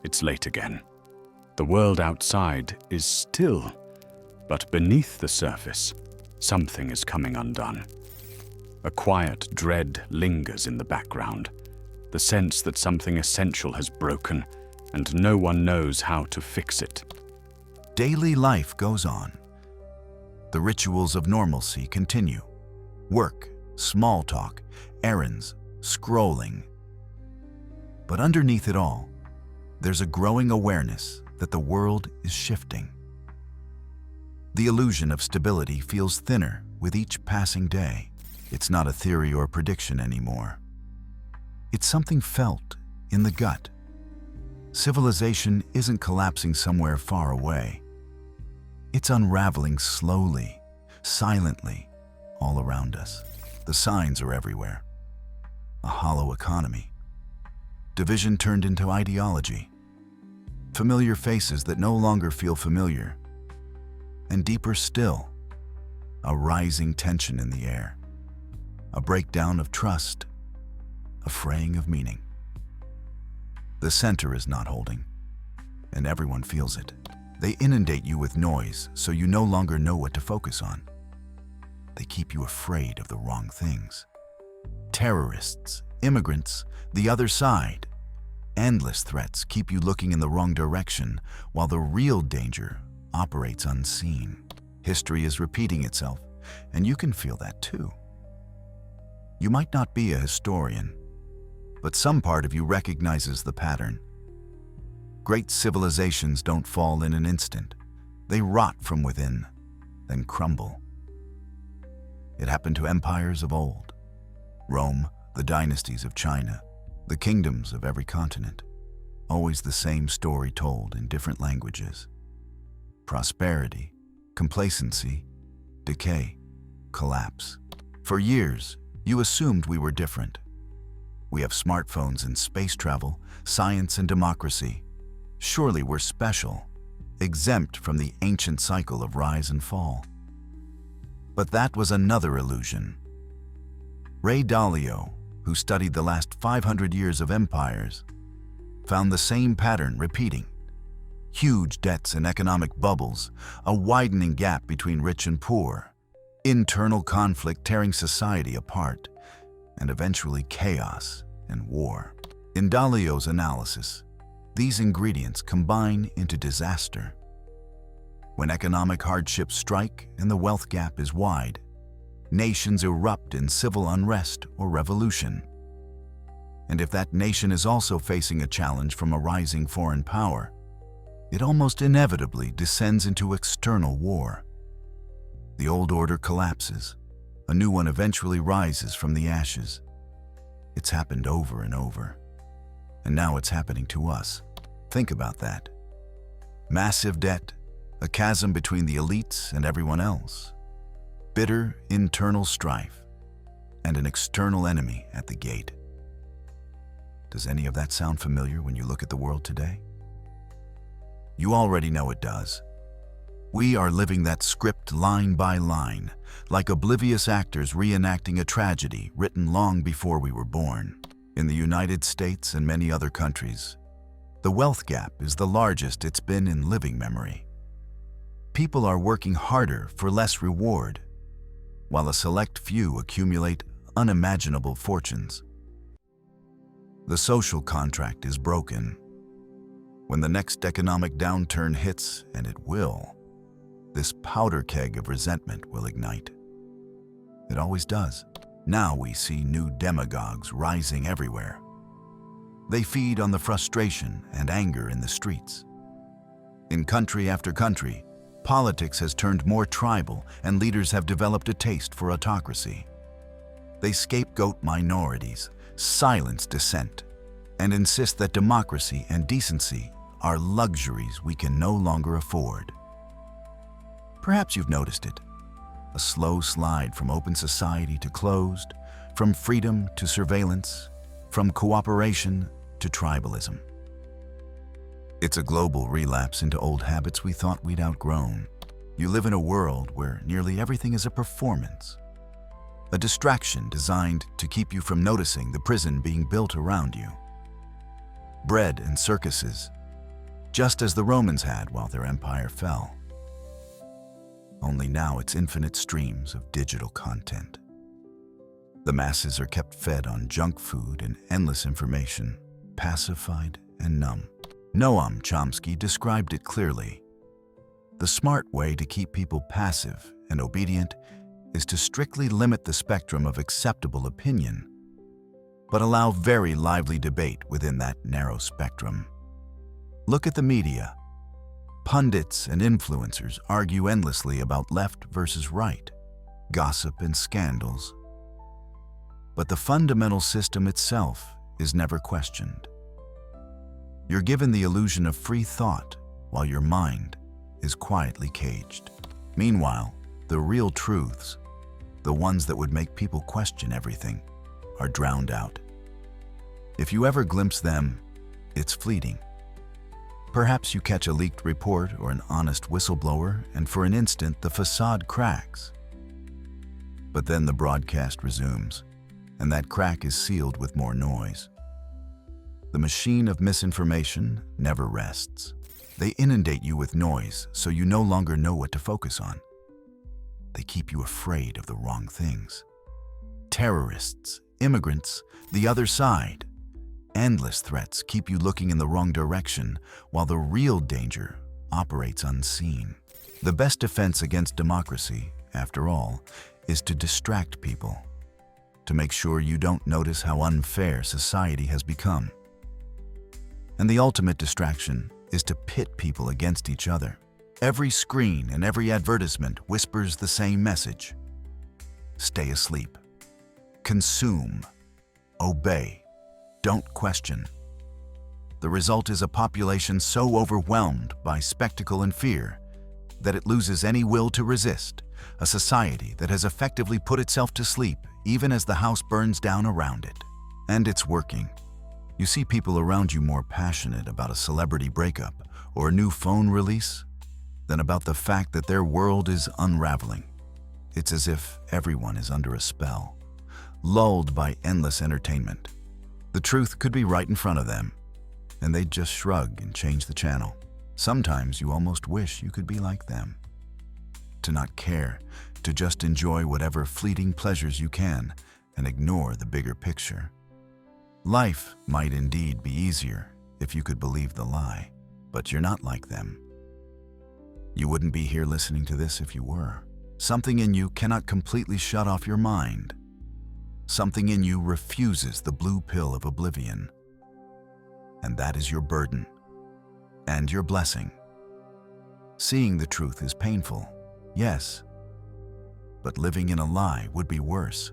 It's late again. The world outside is still, but beneath the surface, something is coming undone. A quiet dread lingers in the background, the sense that something essential has broken and no one knows how to fix it. Daily life goes on. The rituals of normalcy continue. Work, small talk, errands, scrolling. But underneath it all, there's a growing awareness that the world is shifting. The illusion of stability feels thinner with each passing day. It's not a theory or prediction anymore. It's something felt in the gut. Civilization isn't collapsing somewhere far away. It's unraveling slowly, silently, all around us. The signs are everywhere. A hollow economy. Division turned into ideology. Familiar faces that no longer feel familiar. And deeper still, a rising tension in the air. A breakdown of trust, a fraying of meaning. The center is not holding, and everyone feels it. They inundate you with noise so you no longer know what to focus on. They keep you afraid of the wrong things. Terrorists, immigrants, the other side. Endless threats keep you looking in the wrong direction, while the real danger operates unseen. History is repeating itself, and you can feel that too. You might not be a historian, but some part of you recognizes the pattern. Great civilizations don't fall in an instant. They rot from within, then crumble. It happened to empires of old. Rome, the dynasties of China, the kingdoms of every continent. Always the same story told in different languages. Prosperity, complacency, decay, collapse. For years, you assumed we were different. We have smartphones and space travel, science and democracy. Surely we're special, exempt from the ancient cycle of rise and fall. But that was another illusion. Ray Dalio, who studied the last 500 years of empires, found the same pattern repeating. Huge debts and economic bubbles, a widening gap between rich and poor, internal conflict tearing society apart, and eventually chaos and war. In Dalio's analysis, these ingredients combine into disaster. When economic hardships strike and the wealth gap is wide, nations erupt in civil unrest or revolution. And if that nation is also facing a challenge from a rising foreign power, it almost inevitably descends into external war. The old order collapses. A new one eventually rises from the ashes. It's happened over and over. And now it's happening to us. Think about that. Massive debt, a chasm between the elites and everyone else. Bitter internal strife, and an external enemy at the gate. Does any of that sound familiar when you look at the world today? You already know it does. We are living that script line by line, like oblivious actors reenacting a tragedy written long before we were born. In the United States and many other countries, the wealth gap is the largest it's been in living memory. People are working harder for less reward, while a select few accumulate unimaginable fortunes. The social contract is broken. When the next economic downturn hits, and it will, this powder keg of resentment will ignite. It always does. Now we see new demagogues rising everywhere. They feed on the frustration and anger in the streets. In country after country, politics has turned more tribal and leaders have developed a taste for autocracy. They scapegoat minorities, silence dissent, and insist that democracy and decency are luxuries we can no longer afford. Perhaps you've noticed it. A slow slide from open society to closed, from freedom to surveillance, from cooperation to tribalism. It's a global relapse into old habits we thought we'd outgrown. You live in a world where nearly everything is a performance, a distraction designed to keep you from noticing the prison being built around you. Bread and circuses, just as the Romans had while their empire fell. Only now it's infinite streams of digital content. The masses are kept fed on junk food and endless information, pacified and numb. Noam Chomsky described it clearly. The smart way to keep people passive and obedient is to strictly limit the spectrum of acceptable opinion, but allow very lively debate within that narrow spectrum. Look at the media. Pundits and influencers argue endlessly about left versus right, gossip and scandals. But the fundamental system itself is never questioned. You're given the illusion of free thought while your mind is quietly caged. Meanwhile, the real truths, the ones that would make people question everything, are drowned out. If you ever glimpse them, it's fleeting. Perhaps you catch a leaked report or an honest whistleblower, and for an instant the facade cracks. But then the broadcast resumes, and that crack is sealed with more noise. The machine of misinformation never rests. They inundate you with noise so you no longer know what to focus on. They keep you afraid of the wrong things. Terrorists, immigrants, the other side. Endless threats keep you looking in the wrong direction, while the real danger operates unseen. The best defense against democracy, after all, is to distract people, to make sure you don't notice how unfair society has become. And the ultimate distraction is to pit people against each other. Every screen and every advertisement whispers the same message. Stay asleep. Consume. Obey. Don't question. The result is a population so overwhelmed by spectacle and fear that it loses any will to resist, a society that has effectively put itself to sleep even as the house burns down around it. And it's working. You see people around you more passionate about a celebrity breakup or a new phone release than about the fact that their world is unraveling. It's as if everyone is under a spell, lulled by endless entertainment. The truth could be right in front of them, and they'd just shrug and change the channel. Sometimes you almost wish you could be like them. To not care, to just enjoy whatever fleeting pleasures you can and ignore the bigger picture. Life might indeed be easier if you could believe the lie, but you're not like them. You wouldn't be here listening to this if you were. Something in you cannot completely shut off your mind. Something in you refuses the blue pill of oblivion. And that is your burden and your blessing. Seeing the truth is painful, yes, but living in a lie would be worse.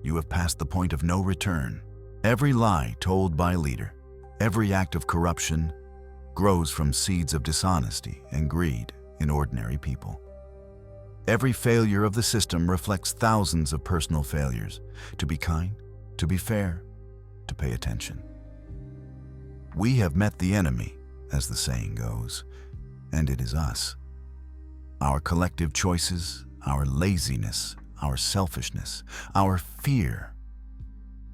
You have passed the point of no return. Every lie told by a leader, every act of corruption, grows from seeds of dishonesty and greed in ordinary people. Every failure of the system reflects thousands of personal failures. To be kind, to be fair, to pay attention. We have met the enemy, as the saying goes, and it is us. Our collective choices, our laziness, our selfishness, our fear,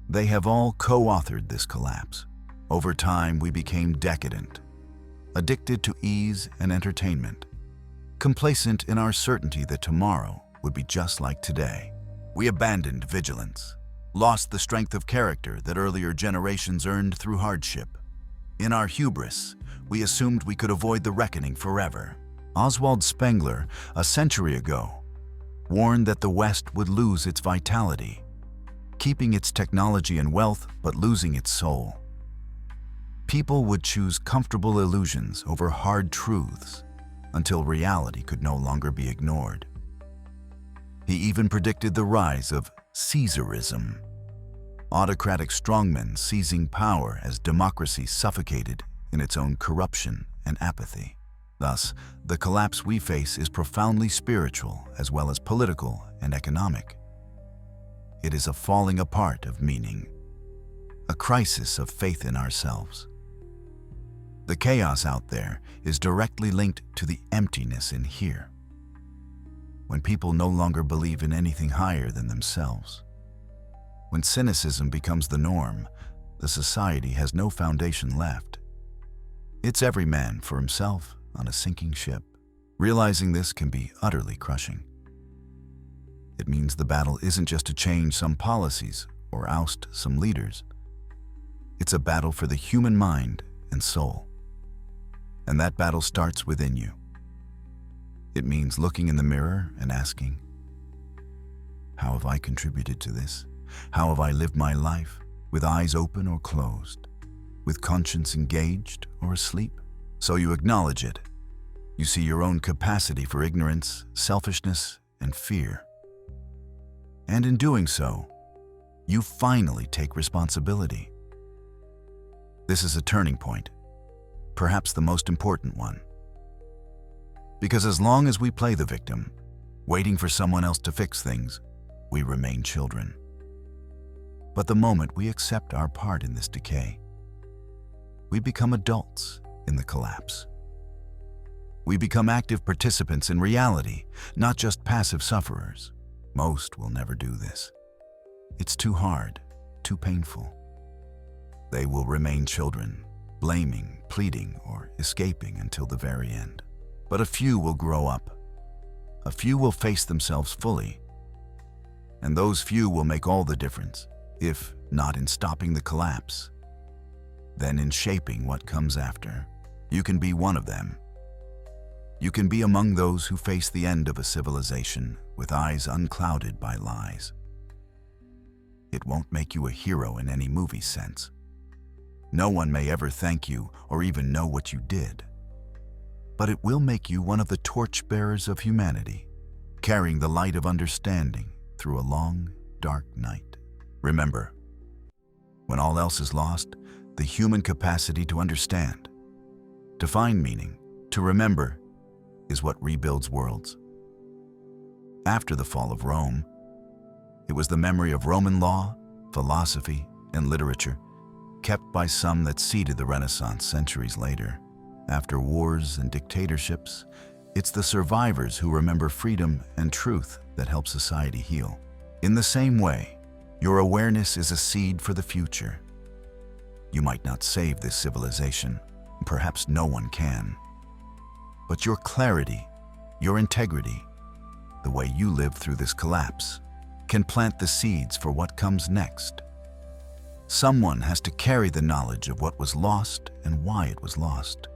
they have all co-authored this collapse. Over time, we became decadent, addicted to ease and entertainment, complacent in our certainty that tomorrow would be just like today. We abandoned vigilance, lost the strength of character that earlier generations earned through hardship. In our hubris, we assumed we could avoid the reckoning forever. Oswald Spengler, a century ago, warned that the West would lose its vitality, keeping its technology and wealth but losing its soul. People would choose comfortable illusions over hard truths until reality could no longer be ignored. He even predicted the rise of Caesarism, autocratic strongmen seizing power as democracy suffocated in its own corruption and apathy. Thus, the collapse we face is profoundly spiritual as well as political and economic. It is a falling apart of meaning, a crisis of faith in ourselves. The chaos out there is directly linked to the emptiness in here. When people no longer believe in anything higher than themselves, when cynicism becomes the norm, the society has no foundation left. It's every man for himself on a sinking ship. Realizing this can be utterly crushing. It means the battle isn't just to change some policies or oust some leaders. It's a battle for the human mind and soul. And that battle starts within you. It means looking in the mirror and asking, how have I contributed to this? How have I lived my life, with eyes open or closed, with conscience engaged or asleep? So you acknowledge it. You see your own capacity for ignorance, selfishness, and fear. And in doing so, you finally take responsibility. This is a turning point, perhaps the most important one. Because as long as we play the victim, waiting for someone else to fix things, we remain children. But the moment we accept our part in this decay, we become adults in the collapse. We become active participants in reality, not just passive sufferers. Most will never do this. It's too hard, too painful. They will remain children, blaming, pleading, or escaping until the very end. But a few will grow up. A few will face themselves fully. And those few will make all the difference, if not in stopping the collapse, then in shaping what comes after. You can be one of them. You can be among those who face the end of a civilization with eyes unclouded by lies. It won't make you a hero in any movie sense. No one may ever thank you or even know what you did. But it will make you one of the torchbearers of humanity, carrying the light of understanding through a long, dark night. Remember, when all else is lost, the human capacity to understand, to find meaning, to remember, is what rebuilds worlds. After the fall of Rome, it was the memory of Roman law, philosophy, and literature, kept by some that seeded the Renaissance centuries later. After wars and dictatorships, it's the survivors who remember freedom and truth that help society heal. In the same way, your awareness is a seed for the future. You might not save this civilization, perhaps no one can. But your clarity, your integrity, the way you live through this collapse, can plant the seeds for what comes next. Someone has to carry the knowledge of what was lost and why it was lost,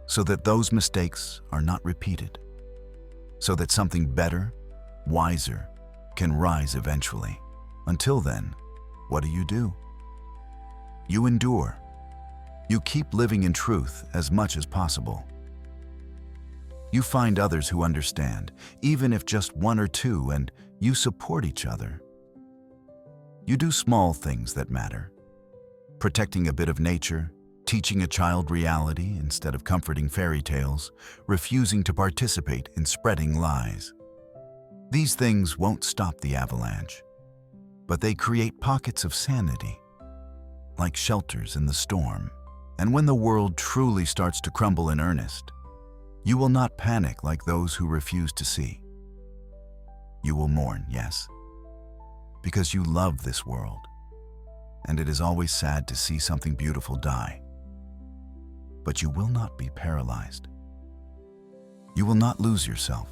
so that those mistakes are not repeated, so that something better, wiser, can rise eventually. Until then, what do? You endure. You keep living in truth as much as possible. You find others who understand, even if just one or two, and you support each other. You do small things that matter. Protecting a bit of nature, teaching a child reality instead of comforting fairy tales, refusing to participate in spreading lies. These things won't stop the avalanche, but they create pockets of sanity, like shelters in the storm. And when the world truly starts to crumble in earnest, you will not panic like those who refuse to see. You will mourn, yes, because you love this world, and it is always sad to see something beautiful die. But you will not be paralyzed. You will not lose yourself,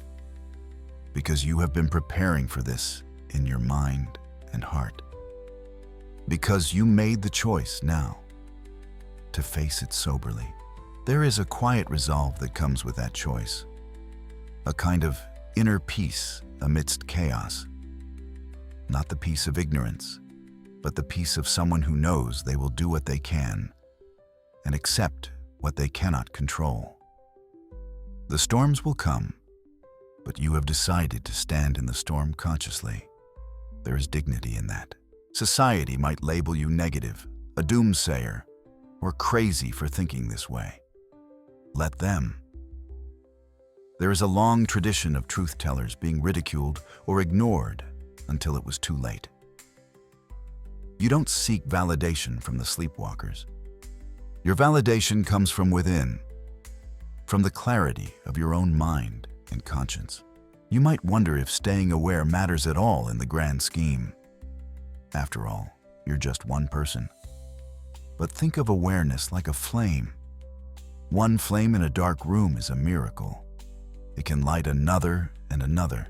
because you have been preparing for this in your mind and heart. Because you made the choice now to face it soberly. There is a quiet resolve that comes with that choice, a kind of inner peace amidst chaos. Not the peace of ignorance, but the peace of someone who knows they will do what they can and accept what they cannot control. The storms will come, but you have decided to stand in the storm consciously. There is dignity in that. Society might label you negative, a doomsayer, or crazy for thinking this way. Let them. There is a long tradition of truth-tellers being ridiculed or ignored until it was too late. You don't seek validation from the sleepwalkers. Your validation comes from within, from the clarity of your own mind and conscience. You might wonder if staying aware matters at all in the grand scheme. After all, you're just one person. But think of awareness like a flame. One flame in a dark room is a miracle. It can light another and another.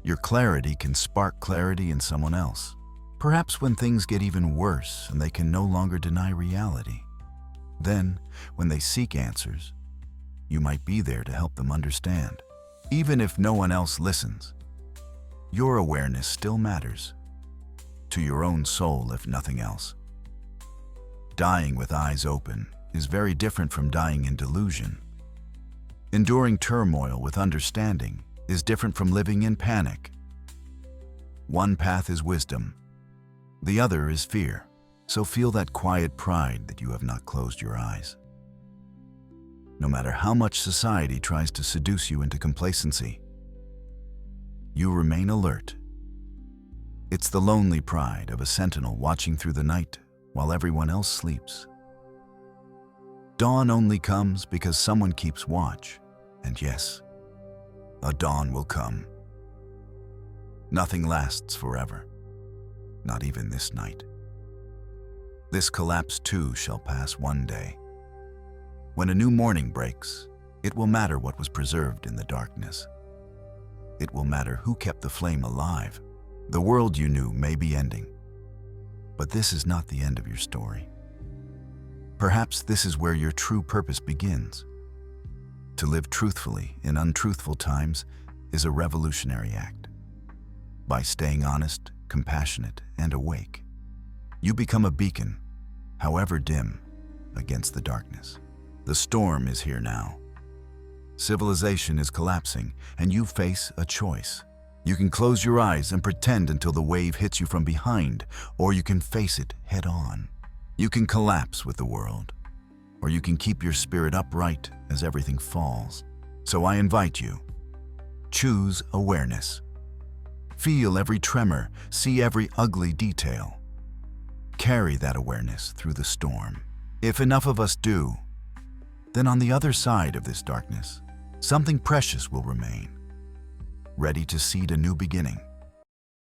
Your clarity can spark clarity in someone else. Perhaps when things get even worse and they can no longer deny reality. Then, when they seek answers, you might be there to help them understand. Even if no one else listens, your awareness still matters. To your own soul, if nothing else. Dying with eyes open is very different from dying in delusion. Enduring turmoil with understanding is different from living in panic. One path is wisdom, the other is fear. So feel that quiet pride that you have not closed your eyes. No matter how much society tries to seduce you into complacency, you remain alert. It's the lonely pride of a sentinel watching through the night while everyone else sleeps. Dawn only comes because someone keeps watch, and yes, a dawn will come. Nothing lasts forever, not even this night. This collapse too shall pass one day. When a new morning breaks, it will matter what was preserved in the darkness. It will matter who kept the flame alive. The world you knew may be ending, but this is not the end of your story. Perhaps this is where your true purpose begins. To live truthfully in untruthful times is a revolutionary act. By staying honest, compassionate, and awake, you become a beacon, however dim, against the darkness. The storm is here now. Civilization is collapsing, and you face a choice. You can close your eyes and pretend until the wave hits you from behind, or you can face it head on. You can collapse with the world, or you can keep your spirit upright as everything falls. So I invite you, choose awareness. Feel every tremor, see every ugly detail. Carry that awareness through the storm. If enough of us do, then on the other side of this darkness, something precious will remain, ready to seed a new beginning.